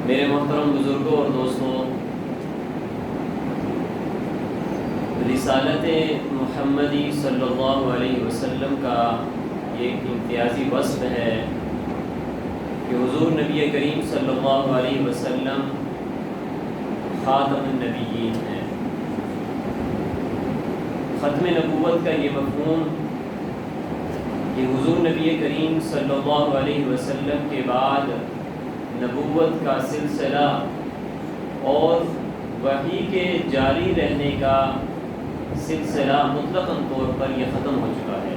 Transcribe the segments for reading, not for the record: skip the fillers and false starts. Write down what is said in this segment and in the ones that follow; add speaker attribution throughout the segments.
Speaker 1: میرے محترم بزرگوں اور دوستوں، رسالت محمدی صلی اللہ علیہ وسلم کا یہ ایک امتیازی وصف ہے کہ حضور نبی کریم صلی اللہ علیہ وسلم خاتم النبیین ہیں۔ ختم نبوت کا یہ مفہوم کہ حضور نبی کریم صلی اللہ علیہ وسلم کے بعد نبوت کا سلسلہ اور وحی کے جاری رہنے کا سلسلہ مطلقاً طور پر یہ ختم ہو چکا ہے،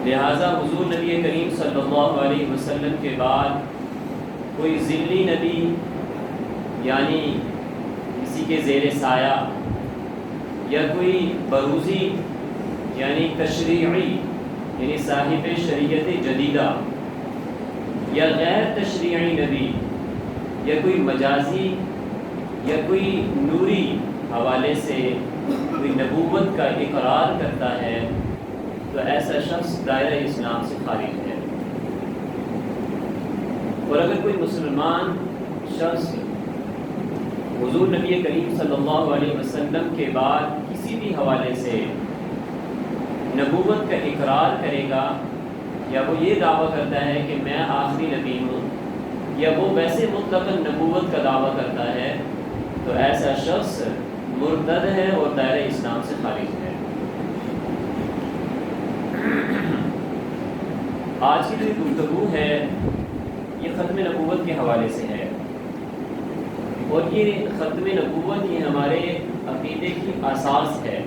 Speaker 1: لہٰذا حضور نبی کریم صلی اللہ علیہ وسلم کے بعد کوئی ذلی نبی یعنی کسی کے زیر سایہ، یا کوئی بروزی یعنی تشریعی یعنی صاحب شریعت جدیدہ، یا غیر تشریعی نبی، یا کوئی مجازی یا کوئی نوری حوالے سے کوئی نبوت کا اقرار کرتا ہے تو ایسا شخص دائرہ اسلام سے خارج ہے۔ اور اگر کوئی مسلمان شخص حضور نبی کریم صلی اللہ علیہ وسلم کے بعد کسی بھی حوالے سے نبوت کا اقرار کرے گا، یا وہ یہ دعویٰ کرتا ہے کہ میں آخری نبی ہوں، یا وہ ویسے مطلقاً نبوت کا دعویٰ کرتا ہے، تو ایسا شخص مرتد ہے اور دائرہ اسلام سے خارج ہے۔ آج کی جو گفتگو ہے یہ ختم نبوت کے حوالے سے ہے، اور یہ ختم نبوت یہ ہمارے عقیدے کی اساس ہے۔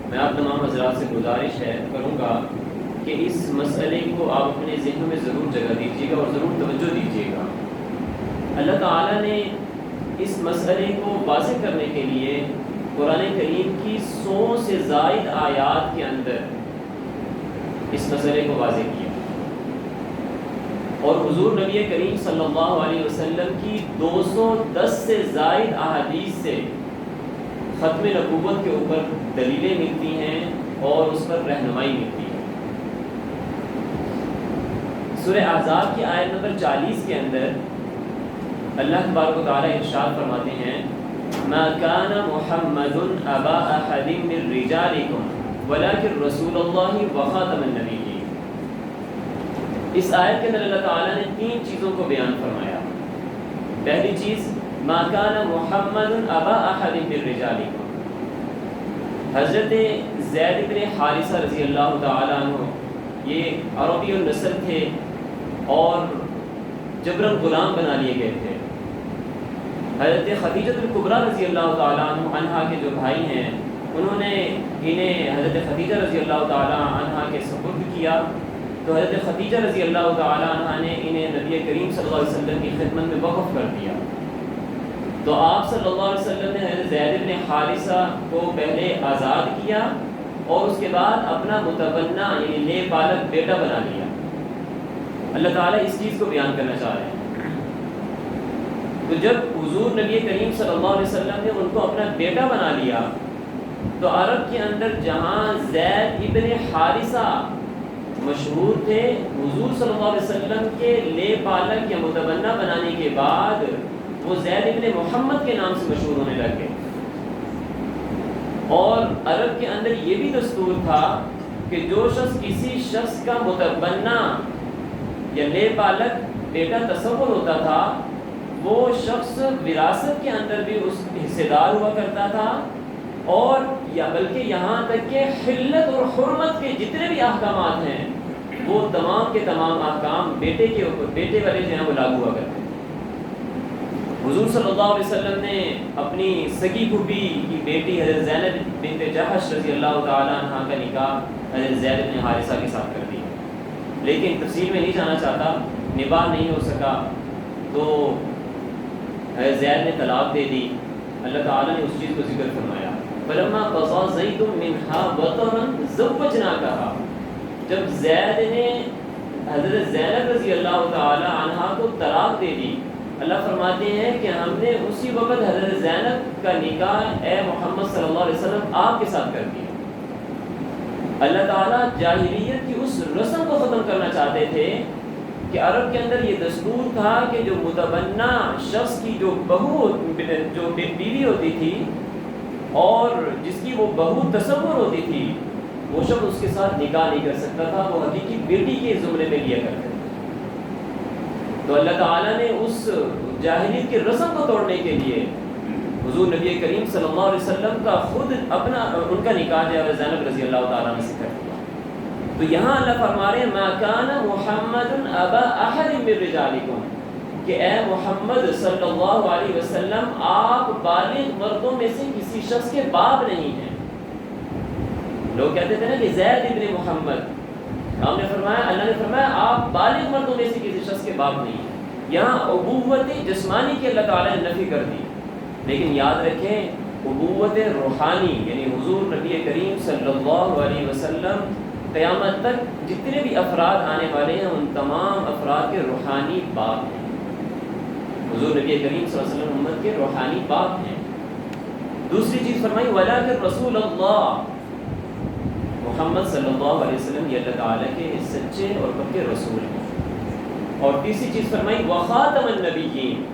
Speaker 1: میں آپ تمام حضرات سے گزارش کروں گا کہ اس مسئلے کو آپ اپنے ذہن میں ضرور جگہ دیجیے گا اور ضرور توجہ دیجیے گا۔ اللہ تعالیٰ نے اس مسئلے کو واضح کرنے کے لیے قرآن کریم کی 100 سے زائد آیات کے اندر اس مسئلے کو واضح کیا، اور حضور نبی کریم صلی اللہ علیہ وسلم کی 210 سے زائد احادیث سے ختم نبوت کے اوپر دلیلیں ملتی ہیں اور اس پر رہنمائی ملتی ہے۔ سورہ احزاب کی آیت نمبر 40 کے اندر اللہ تبارک و تعالیٰ ارشاد فرماتے ہیں ما کان محمد ابا احد من رجالکم ولکن رسول اللہ وخاتم النبیین۔ اس آیت کے اندر اللہ تعالیٰ نے 3 چیزوں کو بیان فرمایا۔ پہلی چیز ما کان محمد ابا احد من رجالکم، حضرت زید بن حارثہ رضی اللہ تعالیٰ عنہ یہ عربی النسل تھے اور جبراً غلام بنا لیے گئے تھے۔ حضرت خدیجہ الکبریٰ رضی اللہ تعالیٰ عنہا کے جو بھائی ہیں انہوں نے انہیں حضرت خدیجہ رضی اللہ تعالیٰ عنہا کے سپرد کیا، تو حضرت خدیجہ رضی اللہ تعالیٰ عنہا نے انہیں نبی کریم صلی اللہ علیہ وسلم کی خدمت میں وقف کر دیا۔ تو آپ صلی اللہ علیہ وسلم نے حضرت زید بن حارثہ کو پہلے آزاد کیا اور اس کے بعد اپنا متبنہ یعنی لے پالک بیٹا بنا لیا۔ اللہ تعالیٰ اس چیز کو بیان کرنا چاہ رہے ہیں۔ تو جب حضور نبی کریم صلی اللہ علیہ وسلم نے ان کو اپنا بیٹا بنا لیا تو عرب کے اندر جہاں زید ابن حارثہ مشہور تھے، حضور صلی اللہ علیہ وسلم کے لے پالک یا متبنہ بنانے کے بعد وہ زید ابن محمد کے نام سے مشہور ہونے لگ گئے۔ اور عرب کے اندر یہ بھی دستور تھا کہ جو شخص کسی شخص کا متبنہ یا لے پالک بیٹا تصور ہوتا تھا وہ شخص وراثت کے اندر بھی اس حصے دار ہوا کرتا تھا، اور یا بلکہ یہاں تک کہ حلت اور حرمت کے جتنے بھی احکامات ہیں وہ تمام کے تمام احکام بیٹے کے اوپر، بیٹے والے جو ہیں وہ لاگو ہوا کرتے ہیں۔ حضور صلی اللہ علیہ وسلم نے اپنی سگی پھوپھی کی بیٹی حضرت زینب بنت جحش رضی اللہ تعالیٰ عنہ کا نکاح حضرت زید بن حارثہ کے ساتھ کر دیا، لیکن تفصیل میں نہیں جانا چاہتا، نباہ نہیں ہو سکا تو حضرت زید نے طلاق دے دی۔ اللہ تعالیٰ نے اس چیز کو ذکر فرمایا فلما قضى زید منها وطرا زوجناکہا، جب زید نے حضرت زینب رضی اللہ تعالیٰ عنہا کو طلاق دے دی، اللہ فرماتے ہیں کہ ہم نے اسی وقت حضرت زینب کا نکاح اے محمد صلی اللہ علیہ وسلم آپ کے ساتھ کر دیا۔ اللہ تعالیٰ جاہلیت کی اس رسم کو ختم کرنا چاہتے تھے کہ عرب کے اندر یہ دستور تھا کہ جو متبنہ شخص کی جو بہو جو بیوی ہوتی تھی اور جس کی وہ بہو تصور ہوتی تھی وہ شخص اس کے ساتھ نکاح نہیں کر سکتا تھا، وہ حقیقی بیٹی کے زمرے میں لیا کرتے تھے۔ تو اللہ تعالیٰ نے اس جاہلیت کی رسم کو توڑنے کے لیے حضور نبی کریم صلی اللہ علیہ وسلم کا خود اپنا ان کا نکاح جو ہے زینب رضی اللہ تعالیٰ عنہ سے کر دیا۔ تو یہاں اللہ فرما رہے ہیں ما کان محمد ابا احد من رجالکم، کہ اے محمد صلی اللہ علیہ وسلم آپ بالغ مردوں میں سے کسی شخص کے باپ نہیں ہیں۔ لوگ کہتے تھے نا کہ زید ابن محمد، ہم نے فرمایا اللہ نے فرمایا آپ بالغ مردوں میں سے کسی شخص کے باپ نہیں ہیں۔ یہاں ابوت جسمانی کی اللہ تعالیٰ نے نفی کر دی، لیکن یاد رکھیں ابوت روحانی یعنی حضور نبی کریم صلی اللہ علیہ وسلم قیامت تک جتنے بھی افراد آنے والے ہیں ان تمام افراد کے روحانی باپ ہیں۔ حضور نبی کریم صلی اللہ علیہ وسلم امت کے روحانی باپ ہیں۔ دوسری چیز فرمائی وَلَٰكِن رسول اللہ، محمد صلی اللہ علیہ وسلم یہ اللہ تعالیٰ کے سچے اور پکے رسول ہیں۔ اور تیسری چیز فرمائی وخاتم النبیین،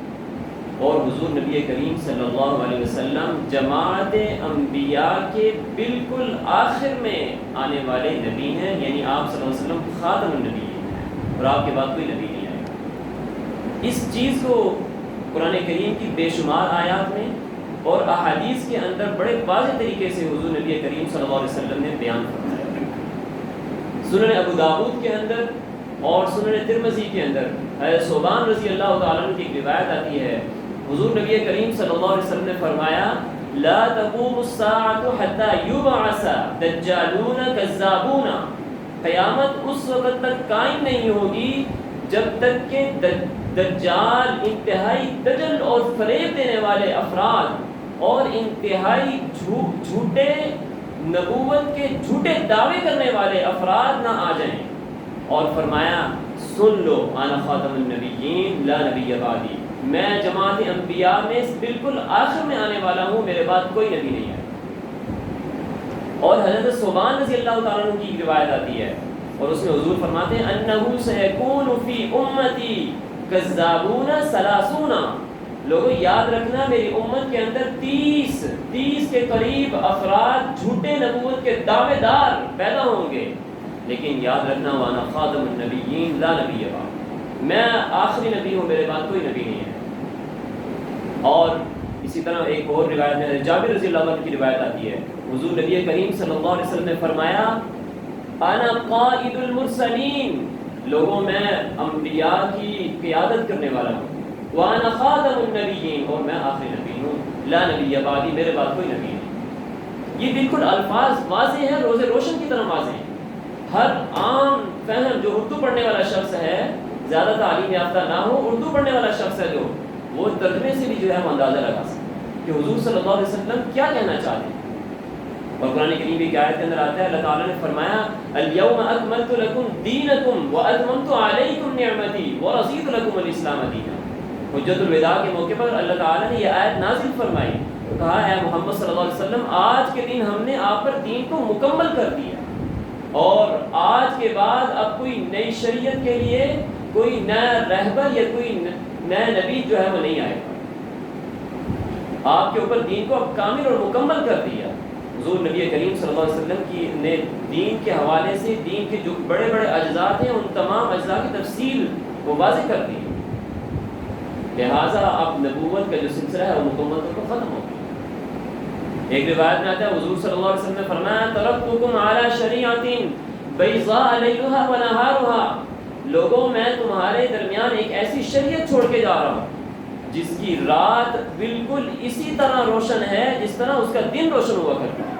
Speaker 1: اور حضور نبی کریم صلی اللہ علیہ وسلم جماعت انبیاء کے بالکل آخر میں آنے والے نبی ہیں، یعنی آپ صلی اللہ علیہ وسلم خاتم النبیین ہیں اور آپ کے بعد کوئی نبی نہیں آئے گا۔ اس چیز کو قرآن کریم کی بے شمار آیات میں اور احادیث کے اندر بڑے واضح طریقے سے حضور نبی کریم صلی اللہ علیہ وسلم نے بیان فرمایا۔ سنن ابو داؤد کے اندر اور سنن ترمذی کے اندر حضرت ثوبان رضی اللہ تعالیٰ عنہ کی ایک روایت آتی ہے، حضور نبی کریم صلی اللہ علیہ وسلم نے فرمایا لا تقوم الساعة حتى يبعث دجالون كذابون، قیامت اس وقت تک قائم نہیں ہوگی جب تک کہ دجال انتہائی دجل اور فریب دینے والے افراد اور انتہائی جھوٹے نبوت کے جھوٹے دعوے کرنے والے افراد نہ آ جائیں۔ اور فرمایا سن لو انا خاتم النبیین لا نبی بعدی، میں جماعت انبیاء میں بالکل آخر میں آنے والا ہوں، میرے بعد کوئی نبی نہیں ہے۔ اور حضرت ثوبان رضی اللہ تعالیٰ عنہ کی روایت آتی ہے اور اس میں حضور فرماتے ہیں انہ سیکون فی امتی کذابون ثلاثون، لوگوں یاد رکھنا میری امت کے اندر 30 کے قریب افراد جھوٹے نبوت کے دعوے دار پیدا ہوں گے، لیکن یاد رکھنا وانا خاتم النبیین لا نبی بعد، میں آخری نبی ہوں، میرے بعد کوئی نبی نہیں ہے۔ اور اسی طرح ایک اور روایت میں جابر رضی اللہ عنہ کی روایت آتی ہے، حضور نبی کریم صلی اللہ علیہ وسلم نے فرمایا انا قائد المرسلین، لوگوں میں انبیاء کی قیادت کرنے والا ہوں، وانا خاتم النبیین، اور میں آخری نبی ہوں، لا نبی بعدی، میرے بعد کوئی نبی نہیں۔ یہ بالکل الفاظ واضح ہیں، روز روشن کی طرح واضح ہیں۔ ہر عام فہم جو اردو پڑھنے والا شخص ہے، زیادہ تعلیم یافتہ نہ ہو، اردو پڑھنے والا شخص ہے جو وہ ترجمے سے بھی جو ہے اندازہ لگا سکتے کہ حضور صلی اللہ علیہ وسلم کیا کہنا چاہتے ہیں۔ اور قرآن کریم کی آیت کے اندر آتا ہے اللہ تعالیٰ نے فرمایا الیوم اکملت لکم دینکم واتممت علیکم نعمتی ورضیت لکم الاسلام دینا۔ حجت الوداع کے موقع پر اللہ تعالیٰ نے یہ آیت نازل فرمائی، کہا اے محمد صلی اللہ علیہ وسلم آج کے دن ہم نے آپ پر دین کو مکمل کر دیا، اور آج کے بعد اب کوئی نئی شریعت کے لیے کوئی نیا رہبر یا کوئی نیا نبی جو ہے وہ نہیں آئے گا، آپ کے اوپر دین کو اب کامل اور مکمل کر دیا۔ حضور نبی کریم صلی اللہ علیہ وسلم کی نے دین کے حوالے سے دین کے جو بڑے بڑے اجزاء ہیں ان تمام اجزاء کی تفصیل وہ واضح کر دی، لہٰذا اب نبوت کا جو سلسلہ ہے وہ مکمل طور پر ختم ہو گیا۔ ایک روایت میں آتا ہے حضور صلی اللہ علیہ وسلم نے فرمایا ترکتکم علی شریعۃ بیضاء لیلها ونہارها، لوگوں میں تمہارے درمیان ایک ایسی شریعت چھوڑ کے جا رہا ہوں جس کی رات بالکل اسی طرح روشن ہے جس طرح اس کا دن روشن ہوا کرتا ہے۔